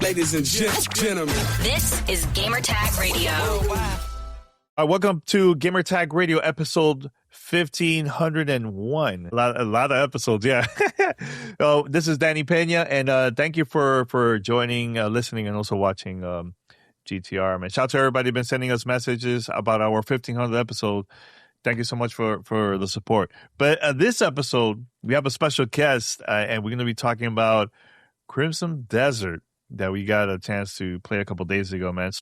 Ladies and gentlemen, this is Gamertag Radio. Welcome to Gamertag Radio episode 1501. A lot of episodes, yeah. This is Danny Pena, and thank you for joining, listening, and also watching GTR. Man, shout out to everybody who's been sending us messages about our 1500th episode. Thank you so much for the support. But this episode, we have a special guest, and we're going to be talking about Crimson Desert that we got a chance to play a couple days ago, man. So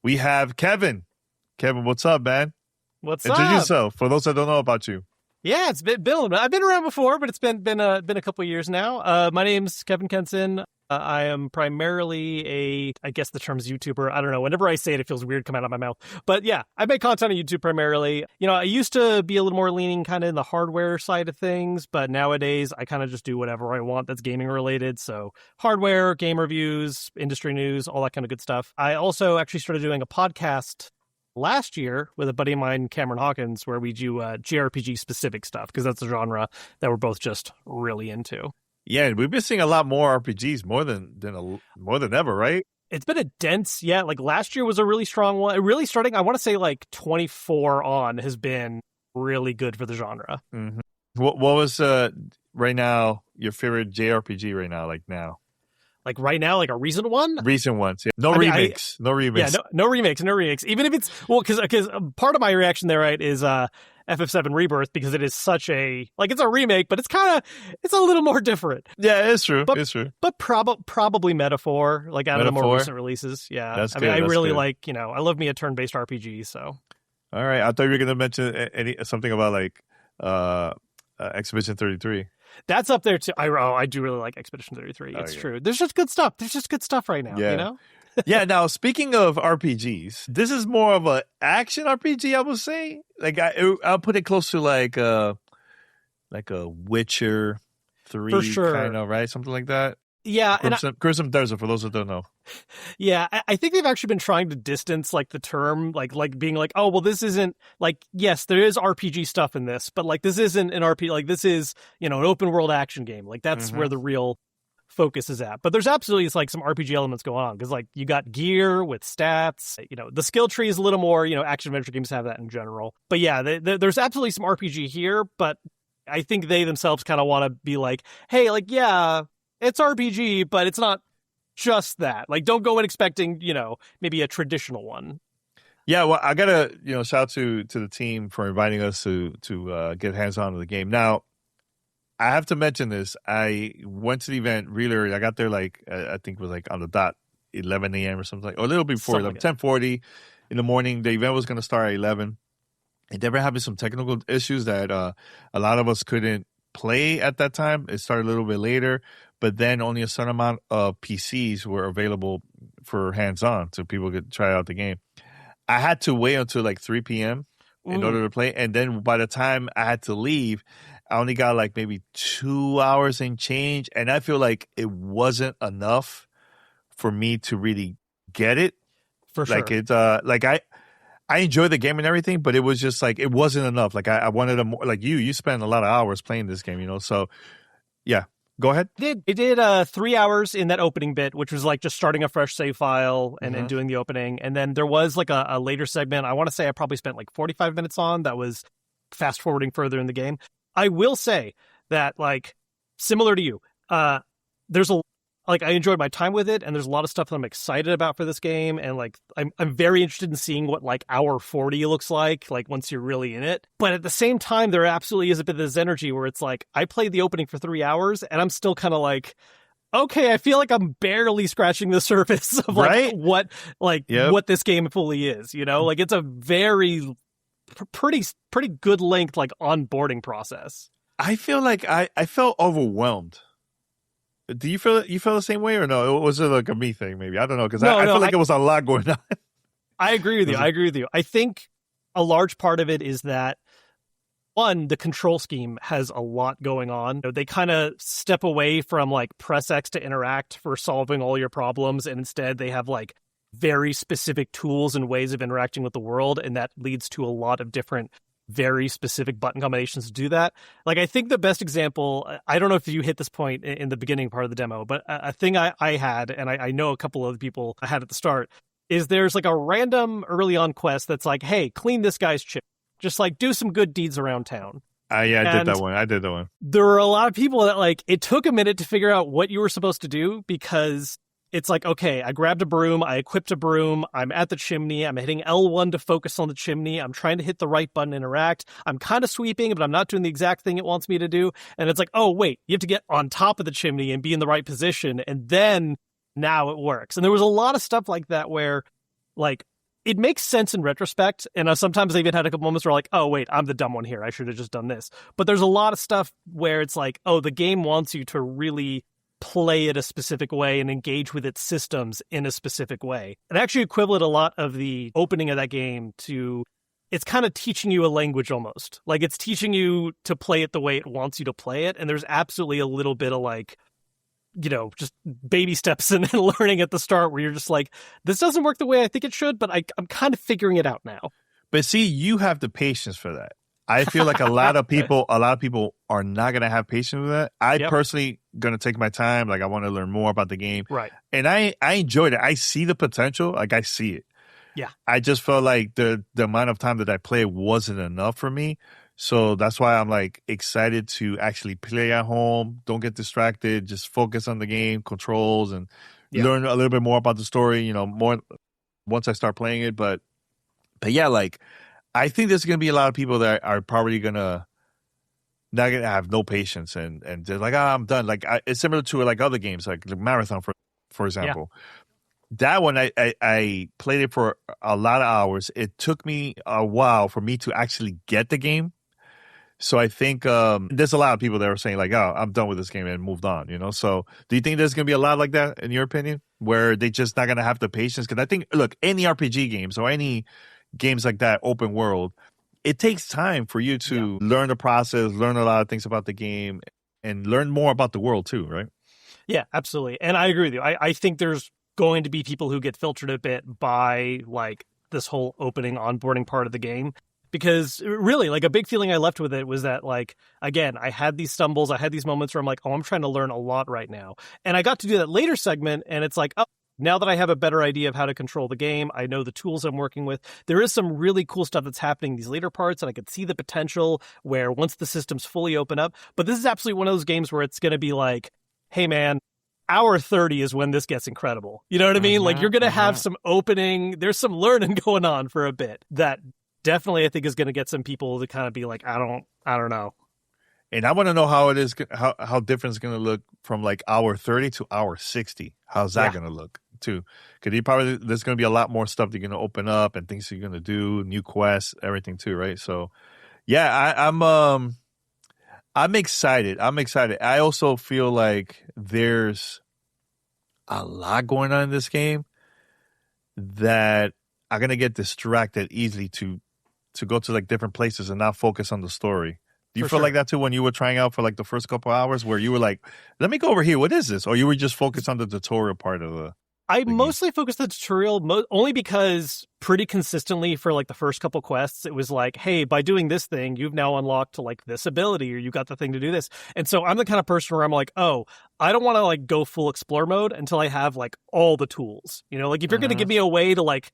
we have Kevin. Kevin, what's up, man? What's Introduce up? yourself for those that don't know about you. Yeah, it's been I've been around before, but it's been a couple of years now. My name's Kevin Kenson. I am primarily I guess the term's YouTuber. I don't know. Whenever I say it, it feels weird coming out of my mouth. But yeah, I make content on YouTube primarily. You know, I used to be a little more leaning kind of in the hardware side of things, but nowadays I kind of just do whatever I want that's gaming related. So hardware, game reviews, industry news, all that kind of good stuff. I also actually started doing a podcast last year with a buddy of mine, Cameron Hawkins, where we do JRPG specific stuff because that's a genre that we're both just really into. Yeah, we've been seeing a lot more RPGs more than ever, right? It's been a dense, like last year was a really strong one. Really starting, I want to say like 24 on has been really good for the genre. Mm-hmm. What was right now your favorite JRPG right now? Like now? Like right now, like a recent one? Recent ones. Yeah. No remakes. Yeah, no remakes. Even if it's, well, because part of my reaction there, right, is FF7 Rebirth, because it is such a, like, it's a remake, but it's a little more different. Yeah, it's true. But, it's true. But probably Metaphor, like out of the more recent releases. Yeah. That's I good. mean, I really good. like, I love me a turn-based RPG, so. All right. I thought you were going to mention something about like Expedition 33. That's up there too. I do really like Expedition 33. It's true. There's just good stuff. There's just good stuff right now, you know? Yeah, now speaking of RPGs, this is more of an action RPG, I would say. Like I'll put it close to like a Witcher 3 for sure. kind of, right? Something like that. Yeah, Crimson Desert, for those that don't know. Yeah, I think they've actually been trying to distance like the term, like being like, oh, well, this isn't like, yes, there is RPG stuff in this, but like this isn't an RPG. Like this is, an open world action game. Like that's where the real focus is at. But there's absolutely like some RPG elements going on because like you got gear with stats. The skill tree is a little more. Action adventure games have that in general. But yeah, there's absolutely some RPG here. But I think they themselves kind of want to be like, hey, like yeah. It's RPG, but it's not just that. Like, don't go in expecting, maybe a traditional one. Yeah, well, I gotta, shout out to the team for inviting us to get hands on to the game. Now, I have to mention this. I went to the event really early. I got there like I think it was like on the dot 11 a.m. or something, or a little before, like 10:40 in the morning. The event was gonna start at 11, and they were having some technical issues that a lot of us couldn't play at that time. It started a little bit later. But then only a certain amount of PCs were available for hands-on, so people could try out the game. I had to wait until like 3 p.m. in order to play. And then by the time I had to leave, I only got like maybe 2 hours and change. And I feel like it wasn't enough for me to really get it. For sure. Like it's I enjoy the game and everything, but it was just like, it wasn't enough. Like I wanted a more, like you spent a lot of hours playing this game, so yeah. Go ahead. It did 3 hours in that opening bit, which was like just starting a fresh save file and doing the opening. And then there was like a later segment. I want to say I probably spent like 45 minutes on that was fast forwarding further in the game. I will say that like similar to you, there's I enjoyed my time with it, and there's a lot of stuff that I'm excited about for this game, and like I'm very interested in seeing what like hour 40 looks like once you're really in it. But at the same time, there absolutely is a bit of this energy where it's like I played the opening for 3 hours, and I'm still kind of like, okay, I feel like I'm barely scratching the surface of like what this game fully is. Like it's a very pretty good length like onboarding process. I feel like I felt overwhelmed. Do you feel the same way or no? Was it like a me thing maybe? I don't know because I feel like it was a lot going on. I agree with you. I think a large part of it is that one, the control scheme has a lot going on. They kind of step away from like press X to interact for solving all your problems, and instead they have like very specific tools and ways of interacting with the world, and that leads to a lot of different very specific button combinations to do that. Like, I think the best example, I don't know if you hit this point in the beginning part of the demo, but a thing I had, and I know a couple of people I had at the start, is there's like a random early on quest that's like, hey, clean this guy's chip. Just like do some good deeds around town. I did that one. There were a lot of people that like, it took a minute to figure out what you were supposed to do, because it's like, okay, I grabbed a broom, I equipped a broom, I'm at the chimney, I'm hitting L1 to focus on the chimney, I'm trying to hit the right button, interact, I'm kind of sweeping, but I'm not doing the exact thing it wants me to do, and it's like, oh, wait, you have to get on top of the chimney and be in the right position, and then now it works. And there was a lot of stuff like that where, like, it makes sense in retrospect, and sometimes I even had a couple moments where like, oh, wait, I'm the dumb one here, I should have just done this. But there's a lot of stuff where it's like, oh, the game wants you to really play it a specific way and engage with its systems in a specific way. It actually equivalent a lot of the opening of that game to, it's kind of teaching you a language almost. Like, it's teaching you to play it the way it wants you to play it. And there's absolutely a little bit of like, you know, just baby steps and learning at the start where you're just like, this doesn't work the way I think it should, but I'm kind of figuring it out now. But see, you have the patience for that. I feel like a lot of people are not going to have patience with that. I personally going to take my time. Like, I want to learn more about the game. Right. And I enjoyed it. I see the potential. Like, I see it. Yeah. I just felt like the amount of time that I played wasn't enough for me. So that's why I'm like excited to actually play at home. Don't get distracted. Just focus on the game, controls, and learn a little bit more about the story, you know, more once I start playing it. But yeah, like, I think there's going to be a lot of people that are probably not going to have no patience and they're like, I'm done. Like, it's similar to like other games, like the Marathon, for example. Yeah. That one, I played it for a lot of hours. It took me a while for me to actually get the game. So I think there's a lot of people that are saying like, oh, I'm done with this game and moved on, you know? So do you think there's going to be a lot like that in your opinion, where they just not going to have the patience? Because I think, look, any RPG games or any games like that, open world, it takes time for you to learn the process, learn a lot of things about the game, and learn more about the world too, right? Yeah, absolutely. And I agree with you. I think there's going to be people who get filtered a bit by like this whole opening onboarding part of the game. Because really, like, a big feeling I left with it was that, like, again, I had these stumbles, I had these moments where I'm like, oh, I'm trying to learn a lot right now. And I got to do that later segment, and it's like, oh, now that I have a better idea of how to control the game, I know the tools I'm working with, there is some really cool stuff that's happening in these later parts, and I could see the potential where once the systems fully open up. But this is absolutely one of those games where it's going to be like, hey, man, hour 30 is when this gets incredible. You know what I mean? Like, you're going to have some opening, there's some learning going on for a bit that definitely I think is going to get some people to kind of be like, I don't know. And I want to know how it is, how different it's going to look from like hour 30 to hour 60. How's that going to look too? Because there's going to be a lot more stuff that you're going to open up and things you're going to do, new quests, everything too, right? So yeah, I'm excited. I also feel like there's a lot going on in this game that I'm going to get distracted easily to go to like different places and not focus on the story. Do you feel like that too when you were trying out for like the first couple hours where you were like, let me go over here. What is this? Or you were just focused on the tutorial part of the mostly focused on the tutorial only because pretty consistently for like the first couple quests, it was like, hey, by doing this thing, you've now unlocked like this ability or you got the thing to do this. And so I'm the kind of person where I'm like, oh, I don't want to like go full explore mode until I have like all the tools. You know, like if you're going to give me a way to like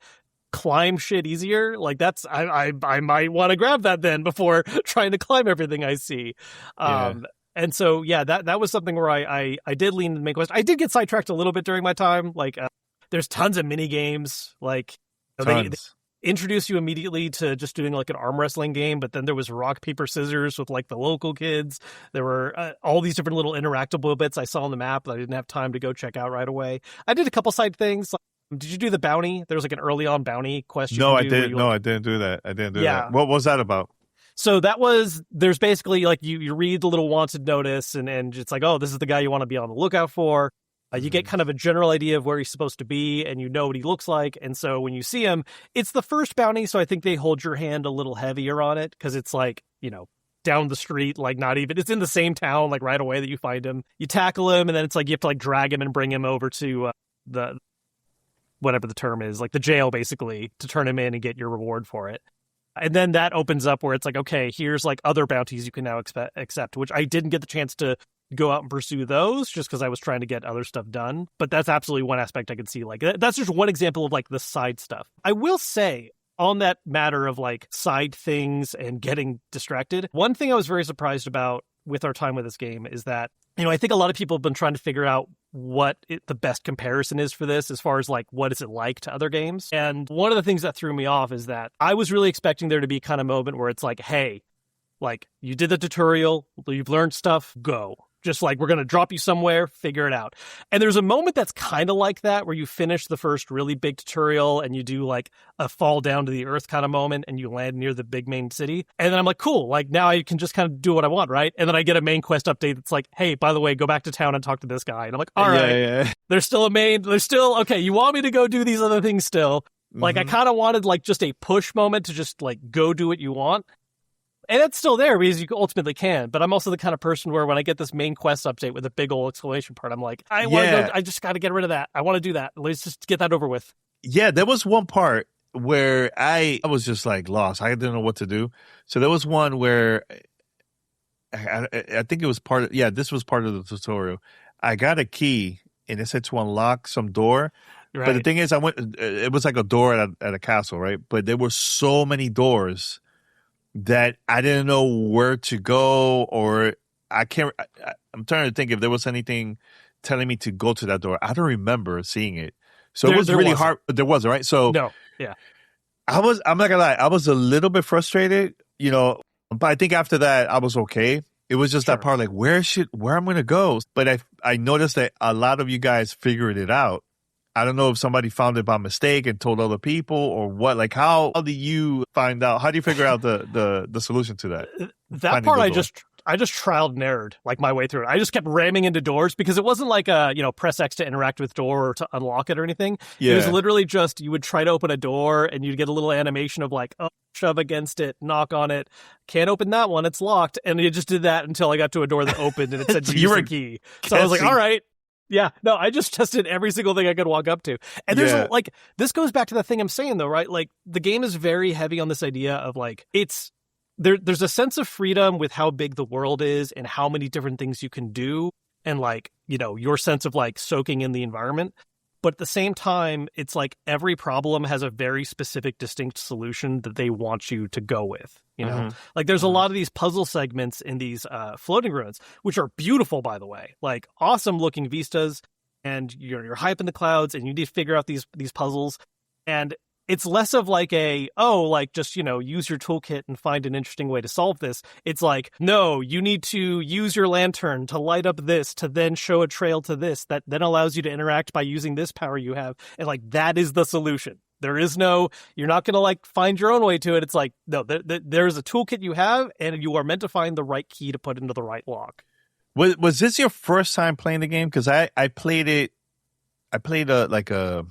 climb shit easier, like that's I might want to grab that then before trying to climb everything I see. And so that was something where I did lean into main quest. I did get sidetracked a little bit during my time. Like there's tons of mini games. Like they introduce you immediately to just doing like an arm wrestling game, but then there was rock paper scissors with like the local kids. There were all these different little interactable bits I saw on the map that I didn't have time to go check out right away. I did a couple side things. Did you do the bounty? There was like an early on bounty quest. No, I didn't. No, I didn't do that. That. What was that about? So there's basically like you read the little wanted notice and it's like, oh, this is the guy you want to be on the lookout for. You get kind of a general idea of where he's supposed to be and you know what he looks like. And so when you see him, it's the first bounty. So I think they hold your hand a little heavier on it because it's like, you know, down the street, like not even, it's in the same town, like right away that you find him. You tackle him and then it's like you have to like drag him and bring him over to the whatever the term is, like the jail basically, to turn him in and get your reward for it. And then that opens up where it's like, okay, here's like other bounties you can now accept, which I didn't get the chance to go out and pursue those just because I was trying to get other stuff done. But that's absolutely one aspect I could see. Like, that's just one example of like the side stuff. I will say, on that matter of like side things and getting distracted, one thing I was very surprised about with our time with this game is that, you know, I think a lot of people have been trying to figure out what the best comparison is for this as far as like, what is it like to other games? And one of the things that threw me off is that I was really expecting there to be kind of a moment where it's like, hey, like you did the tutorial, you've learned stuff, go. Just like, we're going to drop you somewhere, figure it out. And there's a moment that's kind of like that where you finish the first really big tutorial and you do like a fall down to the earth kind of moment and you land near the big main city. And then I'm like, cool, like now I can just kind of do what I want, right? And then I get a main quest update that's like, hey, by the way, go back to town and talk to this guy. And I'm like, all right, there's still a main, there's still, okay, you want me to go do these other things still. Like, I kind of wanted like just a push moment to just like go do what you want. And it's still there because you ultimately can. But I'm also the kind of person where when I get this main quest update with a big old exclamation part, I'm like, I want to go, I just got to get rid of that. I want to do that. Let's just get that over with. Yeah, there was one part where I was just like lost. I didn't know what to do. So there was one where I think it was this was part of the tutorial. I got a key and it said to unlock some door. Right. But the thing is, it was like a door at a castle, right? But there were so many doors that I didn't know where to go, or I'm trying to think if there was anything telling me to go to that door. I don't remember seeing it. So it was really hard. There wasn't, right? So no, yeah. I'm not gonna lie, I was a little bit frustrated, you know, but I think after that I was okay. It was just that part, like where I'm gonna go. But I noticed that a lot of you guys figured it out. I don't know if somebody found it by mistake and told other people or what. Like, how do you find out? How do you figure out the solution to that? That part, I just trialed and errored like my way through it. I just kept ramming into doors because it wasn't like press X to interact with door or to unlock it or anything. Yeah. It was literally just you would try to open a door and you'd get a little animation of like, oh, shove against it, knock on it, can't open that one, it's locked. And you just did that until I got to a door that opened and it said use the key. So I was like, all right. Yeah, no, I just tested every single thing I could walk up to. And there's this goes back to the thing I'm saying though, right? Like the game is very heavy on this idea of like, there's a sense of freedom with how big the world is and how many different things you can do. And like, you know, your sense of like soaking in the environment. But at the same time, it's like every problem has a very specific, distinct solution that they want you to go with. You know, like there's a lot of these puzzle segments in these floating ruins, which are beautiful, by the way, like awesome looking vistas. And you're high up in the clouds and you need to figure out these puzzles. And it's less of like just, you know, use your toolkit and find an interesting way to solve this. It's like, no, you need to use your lantern to light up this, to then show a trail to this, that then allows you to interact by using this power you have. And like, that is the solution. There is no, you're not going to like find your own way to it. It's like, no, there is a toolkit you have and you are meant to find the right key to put into the right lock. Was this your first time playing the game? Because I played it. I played a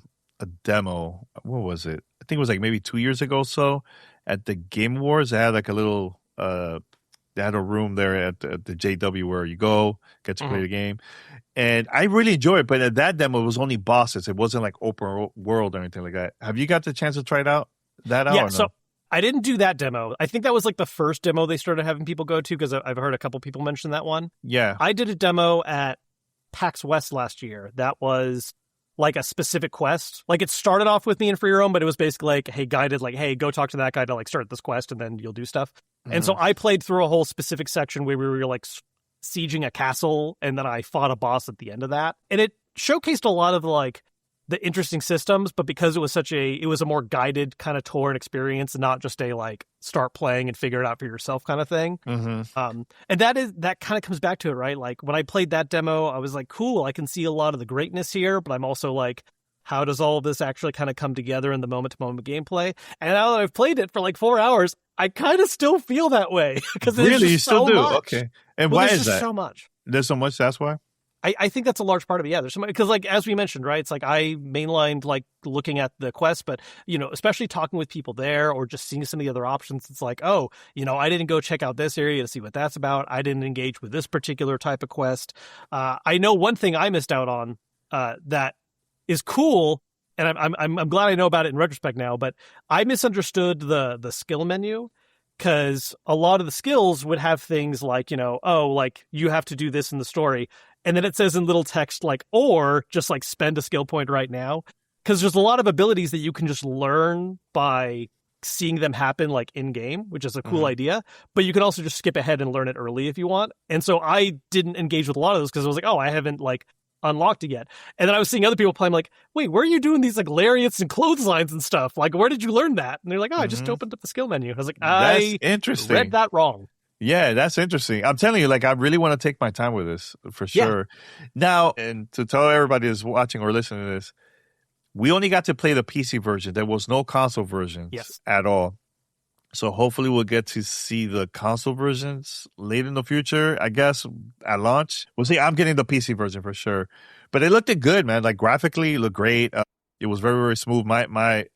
demo. What was it? I think it was like maybe 2 years ago or so at the Game Awards. They had like a little, they had a room there at the JW where you go, get to play the game. And I really enjoyed it. But at that demo, it was only bosses. It wasn't like open world or anything like that. Have you got the chance to try it out? Yeah, or no? So I didn't do that demo. I think that was like the first demo they started having people go to because I've heard a couple people mention that one. Yeah. I did a demo at PAX West last year. That was like a specific quest. Like it started off with me in free roam, but it was basically like, hey, guided, like, hey, go talk to that guy to like start this quest and then you'll do stuff. And so I played through a whole specific section where we were like sieging a castle and then I fought a boss at the end of that. And it showcased a lot of like the interesting systems, but because it was it was a more guided kind of tour and experience, not just a like start playing and figure it out for yourself kind of thing. And that kind of comes back to it, right? Like when I played that demo, I was like, cool, I can see a lot of the greatness here, but I'm also like, how does all of this actually kind of come together in the moment-to-moment gameplay? And now that I've played it for like 4 hours, I kind of still feel that way because really, you still do. Much. Okay, and why is that? So much. There's so much. That's why. I think that's a large part of it. Yeah, there's so much because, like as we mentioned, right? It's like I mainlined like looking at the quest, but you know, especially talking with people there or just seeing some of the other options. It's like, oh, you know, I didn't go check out this area to see what that's about. I didn't engage with this particular type of quest. I know one thing I missed out on that is cool. and I'm glad I know about it in retrospect now, but I misunderstood the skill menu, because a lot of the skills would have things like, like you have to do this in the story. And then it says in little text, like, or just like spend a skill point right now. Because there's a lot of abilities that you can just learn by seeing them happen like in game, which is a cool idea. But you can also just skip ahead and learn it early if you want. And so I didn't engage with a lot of those because I was like, oh, I haven't like unlocked it yet. And then I was seeing other people playing, like, wait, where are you doing these like lariats and clotheslines and stuff? Like, where did you learn that? And they're like, oh, I just opened up the skill menu. I was like, That's interesting. Read that wrong. Yeah, that's interesting. I'm telling you, like, I really want to take my time with this for sure. Yeah. Now, and to tell everybody who's watching or listening to this, we only got to play the PC version. There was no console versions at all. So hopefully we'll get to see the console versions later in the future, I guess, at launch. We'll see. I'm getting the PC version for sure. But it looked good, man. Like, graphically, it looked great. It was very, very smooth. My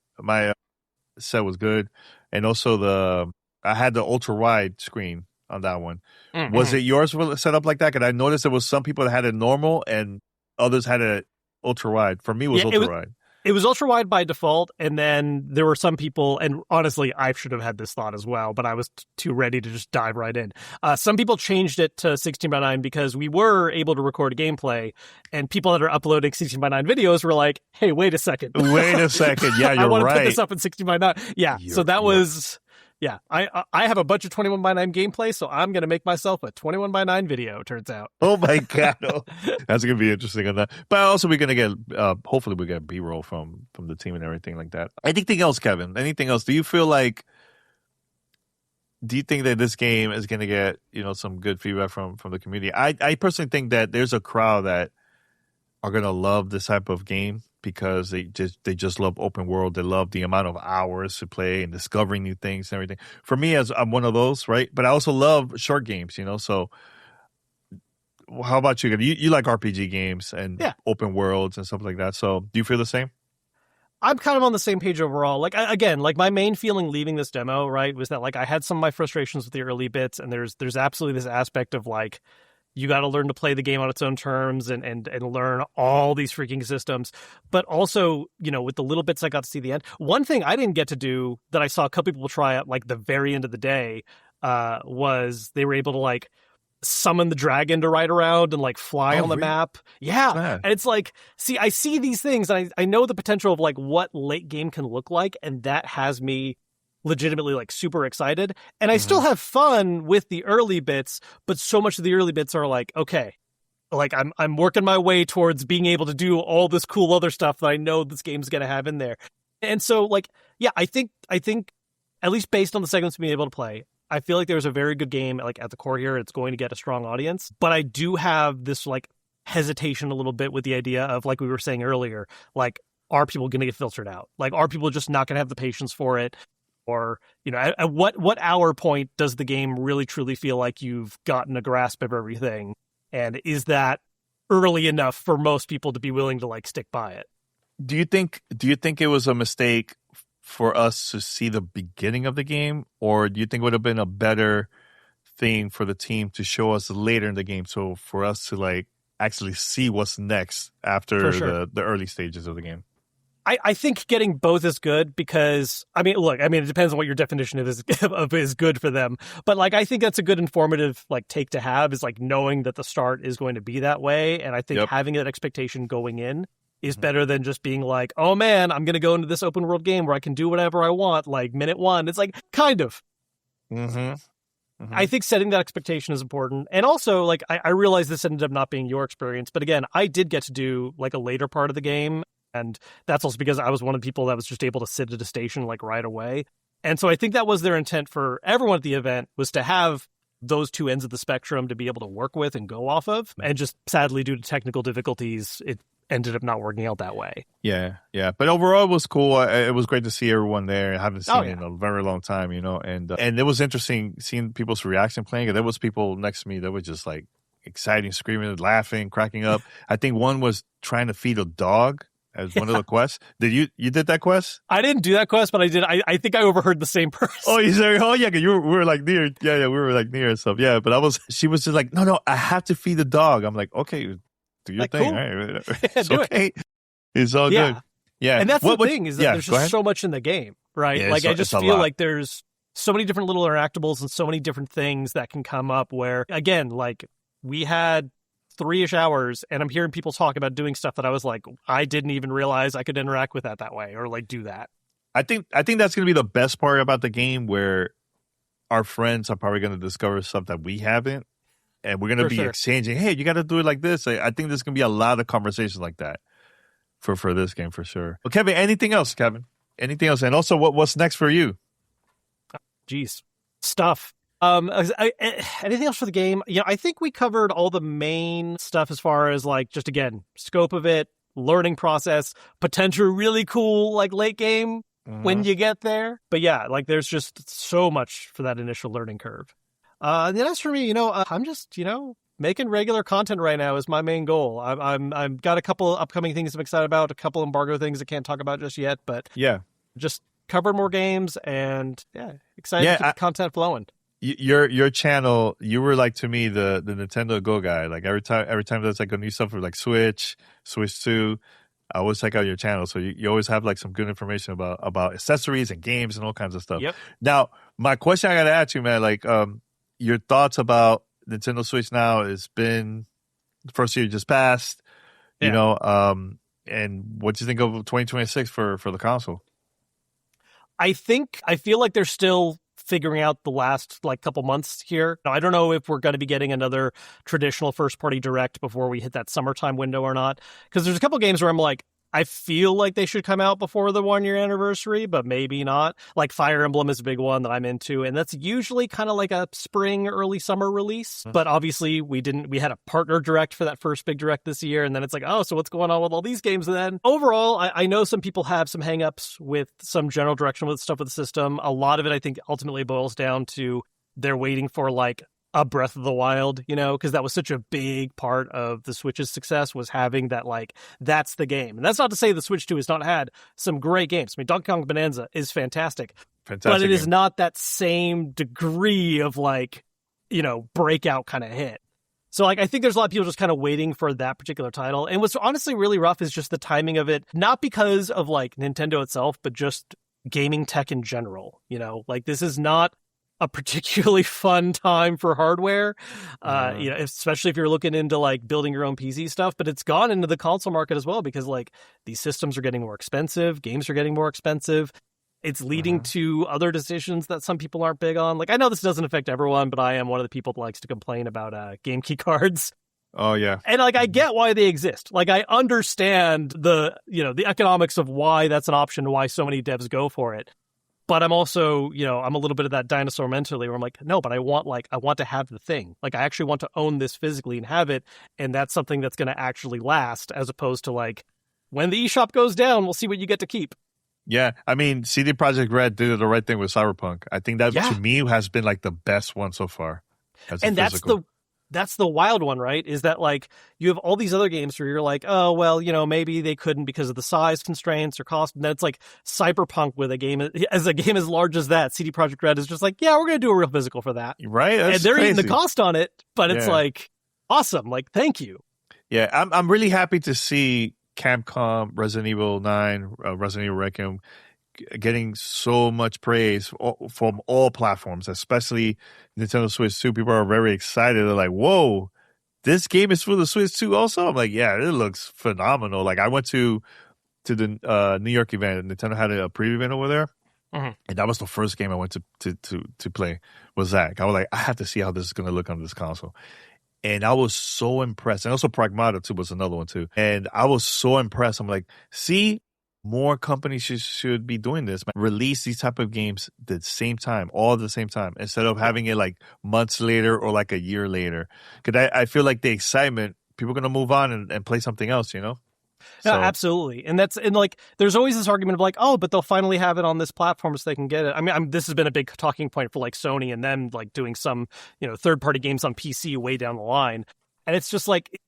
set was good. And also I had the ultra-wide screen on that one. Mm-hmm. Was it yours set up like that? Because I noticed there was some people that had it normal and others had it ultra-wide. For me, it was ultra-wide. It was ultra-wide by default, and then there were some people, and honestly, I should have had this thought as well, but I was too ready to just dive right in. Some people changed it to 16:9 because we were able to record a gameplay, and people that are uploading 16:9 videos were like, hey, wait a second. Wait a second. Yeah, you're right. I want to put this up in 16:9. Yeah, so that was... Yeah, I have a bunch of 21:9 gameplay, so I'm going to make myself a 21:9 video, turns out. Oh, my God. Oh, that's going to be interesting on that. But also we're going to get, hopefully we get B-roll from the team and everything like that. Anything else, Kevin? Anything else? Do you think that this game is going to get, some good feedback from the community? I personally think that there's a crowd that are going to love this type of game, because they just love open world. They love the amount of hours to play and discovering new things and everything. For me, as I'm one of those, right? But I also love short games, So, how about you? You like RPG games and open worlds and stuff like that. So, do you feel the same? I'm kind of on the same page overall. Like, again, like my main feeling leaving this demo, right, was that like I had some of my frustrations with the early bits, and there's absolutely this aspect of like, you got to learn to play the game on its own terms and learn all these freaking systems. But also, with the little bits I got to see the end. One thing I didn't get to do that I saw a couple people try at like the very end of the day was they were able to like summon the dragon to ride around and like fly on the map. Yeah. And it's like, see, I see these things and I know the potential of like what late game can look like. And that has me legitimately like super excited, and I still have fun with the early bits, but so much of the early bits are like, okay, like I'm working my way towards being able to do all this cool other stuff that I know this game's gonna have in there. And so like, yeah, I think at least based on the segments being able to play, I feel like there's a very good game like at the core here. It's going to get a strong audience, but I do have this like hesitation a little bit with the idea of, like we were saying earlier, like, are people going to get filtered out? Like, are people just not going to have the patience for it? Or, at what hour point does the game really truly feel like you've gotten a grasp of everything? And is that early enough for most people to be willing to like stick by it? Do you think it was a mistake for us to see the beginning of the game, or do you think it would have been a better thing for the team to show us later in the game, so for us to like actually see what's next after the early stages of the game? I think getting both is good because, it depends on what your definition of is good for them. But like, I think that's a good informative like take to have, is like knowing that the start is going to be that way. And I think having that expectation going in is better than just being like, oh man, I'm going to go into this open world game where I can do whatever I want, like minute one. It's like, kind of. I think setting that expectation is important. And also, like, I realize this ended up not being your experience, but again, I did get to do like a later part of the game. And that's also because I was one of the people that was just able to sit at a station like right away. And so I think that was their intent for everyone at the event, was to have those two ends of the spectrum to be able to work with and go off of. And just sadly, due to technical difficulties, it ended up not working out that way. Yeah. But overall, it was cool. It was great to see everyone there. I haven't seen it in a very long time, and it was interesting seeing people's reaction playing it. There was people next to me that were just like exciting, screaming, laughing, cracking up. I think one was trying to feed a dog as one of the quests. Did you did that quest? I didn't do that quest, but I did. I think I overheard the same person. Oh, you said, we were like near. Yeah, we were like near and stuff. Yeah, but she was just like, no, I have to feed the dog. I'm like, okay, do your thing. Cool. Right? It's okay. It's all good. Yeah. And that's the thing is that there's go just ahead. so much in the game, right? Yeah, like I just it's a feel lot. like there's so many different little interactables and so many different things that can come up where, again, like we had 3-ish hours and I'm hearing people talk about doing stuff that I was like, I didn't even realize I could interact with that way or like do that. I think that's going to be the best part about the game, where our friends are probably going to discover stuff that we haven't, and we're going to be exchanging. Hey, you got to do it like this. I think there's going to be a lot of conversations like that for this game for sure. Well, Kevin, anything else? Kevin, anything else? And also, what's next for you? Jeez, stuff. Anything else for the game? I think we covered all the main stuff as far as like just again scope of it, learning process, potential really cool like late game. When you get there. But yeah, like there's just so much for that initial learning curve. And as for me, I'm just, making regular content right now is my main goal. I've got a couple upcoming things I'm excited about, a couple embargo things I can't talk about just yet, but yeah, just cover more games and excited to keep the content flowing. Your channel, you were like to me the Nintendo Go guy. Like every time there's like a new stuff for like Switch 2. I always check out your channel, so you always have like some good information about accessories and games and all kinds of stuff. Yep. Now, my question I got to ask you, man, like your thoughts about Nintendo Switch now has been the first year just passed, and what do you think of 2026 for the console? I feel like they're still figuring out the last like couple months here. Now, I don't know if we're going to be getting another traditional first party direct before we hit that summertime window or not. Because there's a couple games where I'm like, I feel like they should come out before the 1-year anniversary, but maybe not. Like Fire Emblem is a big one that I'm into, and that's usually kind of like a spring, early summer release. But obviously we had a partner direct for that first big direct this year, and then it's like, oh, so what's going on with all these games then? Overall, I know some people have some hangups with some general direction with stuff with the system. A lot of it, I think, ultimately boils down to they're waiting for like a Breath of the Wild, because that was such a big part of the Switch's success, was having that, like, that's the game. And that's not to say the Switch 2 has not had some great games. I mean, Donkey Kong Bonanza is fantastic. But it is not that same degree of, like, breakout kind of hit. So, like, I think there's a lot of people just kind of waiting for that particular title. And what's honestly really rough is just the timing of it, not because of, like, Nintendo itself, but just gaming tech in general. Like, this is not a particularly fun time for hardware, especially if you're looking into like building your own PC stuff, but it's gone into the console market as well because like these systems are getting more expensive, games are getting more expensive. It's leading to other decisions that some people aren't big on. Like, I know this doesn't affect everyone, but I am one of the people that likes to complain about game key cards. Oh yeah. And like, I get why they exist. Like, I understand the economics of why that's an option, why so many devs go for it. But I'm also, I'm a little bit of that dinosaur mentally where I'm like, no, but I want to have the thing. Like, I actually want to own this physically and have it. And that's something that's going to actually last, as opposed to like, when the eShop goes down, we'll see what you get to keep. Yeah. I mean, CD Projekt Red did the right thing with Cyberpunk. I think that to me has been like the best one so far. And that's the wild one, right? Is that like you have all these other games where you're like, oh, well, maybe they couldn't because of the size constraints or cost. And then it's like Cyberpunk with a game as large as that. CD Projekt Red is just like, yeah, we're going to do a real physical for that. Right. That's and they're crazy. eating the cost on it, but it's like, awesome. Like, thank you. Yeah. I'm really happy to see Capcom, Resident Evil 9, Resident Evil Requiem getting so much praise from all platforms, especially Nintendo Switch 2. People are very excited. They're like, whoa, this game is for the Switch 2 also? I'm like, yeah, it looks phenomenal. Like, I went to the New York event. Nintendo had a preview event over there. Mm-hmm. And that was the first game I went to play, was that. I was like, I have to see how this is going to look on this console. And I was so impressed. And also Pragmata 2 was another one too. And I was so impressed. I'm like, see, more companies should be doing this. Release these type of games at the same time, all at the same time, instead of having it like months later or like a year later. Because I feel like the excitement, people are going to move on and play something else, No, absolutely. And like, there's always this argument of like, oh, but they'll finally have it on this platform so they can get it. I mean, this has been a big talking point for like Sony and them like doing some, third-party games on PC way down the line. And it's just like,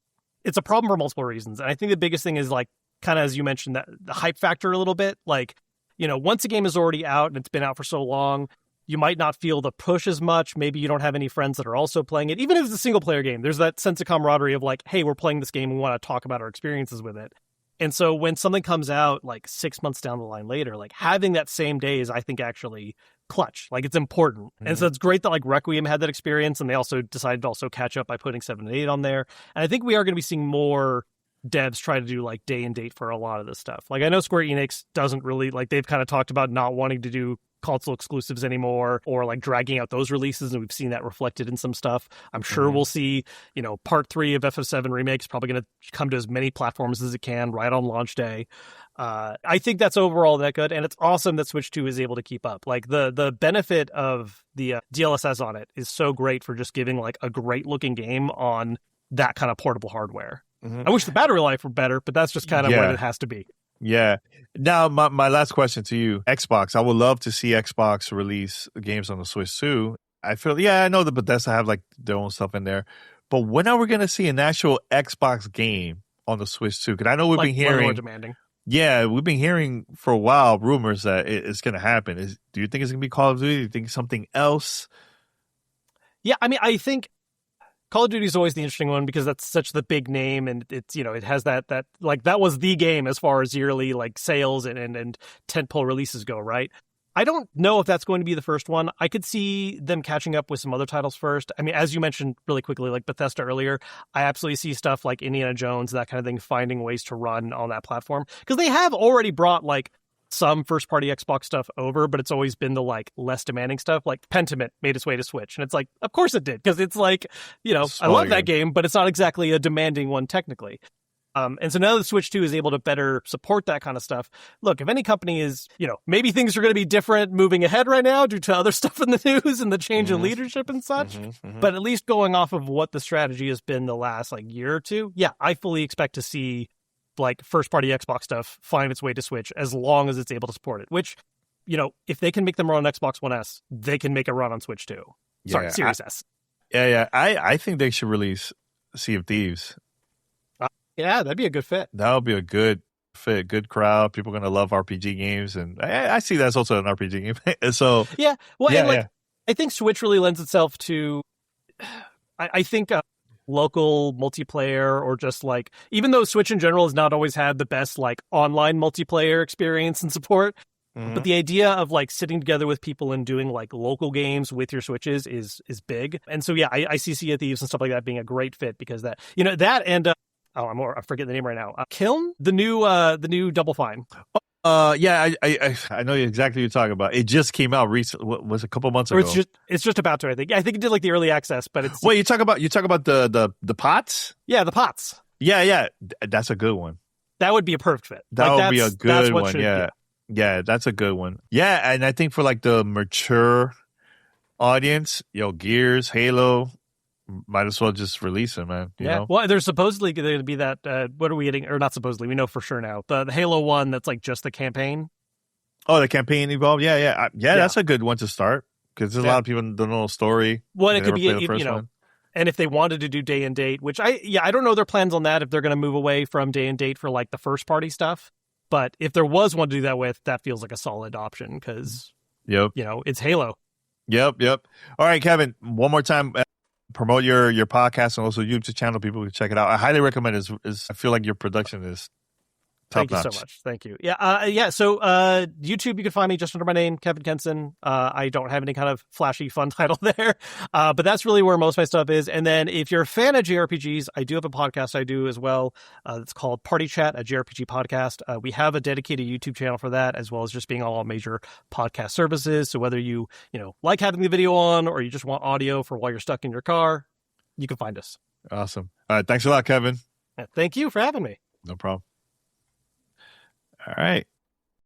it's a problem for multiple reasons. And I think the biggest thing is like, kind of as you mentioned, that the hype factor a little bit. Like, once a game is already out and it's been out for so long, you might not feel the push as much. Maybe you don't have any friends that are also playing it. Even if it's a single player game, there's that sense of camaraderie of like, hey, we're playing this game. We want to talk about our experiences with it. And so when something comes out like 6 months down the line later, like having that same day is, I think, actually clutch. Like it's important. And so it's great that like Requiem had that experience, and they also decided to also catch up by putting 7 and 8 on there. And I think we are going to be seeing more devs try to do like day and date for a lot of this stuff. Like I know Square Enix doesn't really, like they've kind of talked about not wanting to do console exclusives anymore, or like dragging out those releases, and we've seen that reflected in some stuff. I'm sure we'll see, part 3 of FF7 Remake is probably going to come to as many platforms as it can right on launch day. I think that's overall that good, and it's awesome that Switch 2 is able to keep up. Like the benefit of the DLSS on it is so great for just giving like a great looking game on that kind of portable hardware. I wish the battery life were better, but that's just kind of what it has to be. Yeah. Now, my last question to you, Xbox. I would love to see Xbox release games on the Switch too. I feel, I know the Bethesda have like their own stuff in there, but when are we going to see an actual Xbox game on the Switch too? Because I know we've been hearing more demanding. Yeah, we've been hearing for a while rumors that it's going to happen. Do you think it's going to be Call of Duty? Do you think something else? Yeah, I mean, I think Call of Duty is always the interesting one because that's such the big name, and it's, it has that like that was the game as far as yearly like sales and tentpole releases go, right? I don't know if that's going to be the first one. I could see them catching up with some other titles first. I mean, as you mentioned really quickly, like Bethesda earlier, I absolutely see stuff like Indiana Jones, that kind of thing, finding ways to run on that platform, because they have already brought like some first-party Xbox stuff over, but it's always been the like less demanding stuff. Like Pentiment made its way to Switch, and it's like, of course it did, because it's like, I love that game, but it's not exactly a demanding one technically. And so now that Switch 2 is able to better support that kind of stuff, look, if any company is, maybe things are going to be different moving ahead right now due to other stuff in the news and the change in leadership and such, but at least going off of what the strategy has been the last like year or two, I fully expect to see like first-party Xbox stuff find its way to Switch as long as it's able to support it, which, if they can make them run on Xbox One S, they can make it run on Switch too. Sorry, Series S. Yeah. I think they should release Sea of Thieves. Yeah, that'd be a good fit. That would be a good fit, good crowd. People are going to love RPG games, and I see that's also an RPG game. So I think Switch really lends itself to, I think local multiplayer, or just like, even though Switch in general has not always had the best like online multiplayer experience and support, but the idea of like sitting together with people and doing like local games with your Switches is big. And so I see Sea of Thieves and stuff like that being a great fit, because that that and I forget the name right now. Kiln, the new Double Fine. I know exactly what you're talking about. It just came out recently. What was a couple months ago? It's just about to. I think it did like the early access, but it's. Wait, you talk about the pots? Yeah, the pots. Yeah, that's a good one. That would be a perfect fit. That would be a good one. Yeah, that's a good one. Yeah, and I think for like the mature audience, Gears, Halo, might as well just release them, man. You know? Well, there's supposedly going to be that. What are we getting? Or not supposedly? We know for sure now. The Halo one that's like just the campaign. Oh, the campaign involved. Yeah. That's a good one to start, because there's a lot of people that don't know the story. Well, it could be and if they wanted to do day and date, which I don't know their plans on that, if they're going to move away from day and date for like the first party stuff. But if there was one to do that with, that feels like a solid option, because it's Halo. Yep. All right, Kevin. One more time. Promote your podcast and also YouTube channel. People can check it out. I highly recommend it. I feel like your production is top notch. Thank you so much. Thank you. Yeah. So YouTube, you can find me just under my name, Kevin Kenson. I don't have any kind of flashy fun title there, but that's really where most of my stuff is. And then if you're a fan of JRPGs, I do have a podcast I do as well. It's called Party Chat, a JRPG podcast. We have a dedicated YouTube channel for that, as well as just being on all major podcast services. So whether you like having the video on, or you just want audio for while you're stuck in your car, you can find us. Awesome. All right. Thanks a lot, Kevin. Thank you for having me. No problem. All right.